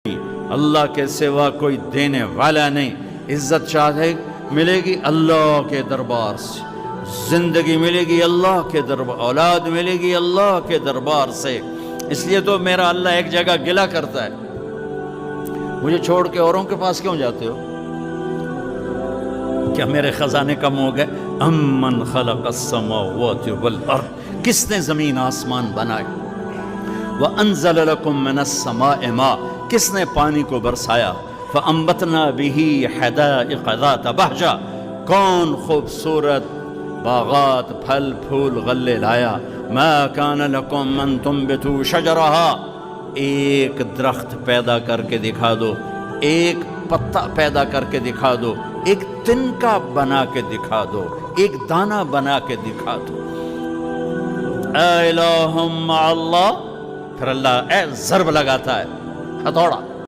اللہ کے سوا کوئی دینے والا نہیں. عزت چاہے ملے گی اللہ کے دربار سے، زندگی ملے گی اللہ کے دربار، اولاد ملے گی اللہ کے دربار سے. اس لیے تو میرا اللہ ایک جگہ گلہ کرتا ہے، مجھے چھوڑ کے اوروں کے پاس کیوں جاتے ہو؟ کیا میرے خزانے کم ہو گئے؟ امن خلق السماوات والارض، کس نے زمین آسمان بنائے؟ وانزل لکم من السماء ماء، کس نے پانی کو برسایا؟ فانبتنا به حدائق ذات بہجہ، کون خوبصورت باغات پھل پھول غلے لایا. ما کان لکم ان تنبتوا شجرہا، ایک درخت پیدا کر کے دکھا دو، ایک پتا پیدا کر کے دکھا دو، ایک تنکا بنا کے دکھا دو، ایک دانہ بنا کے دکھا دو. اے الہ مع اللہ، پھر اللہ ضرب لگاتا ہے، ہتھوڑا.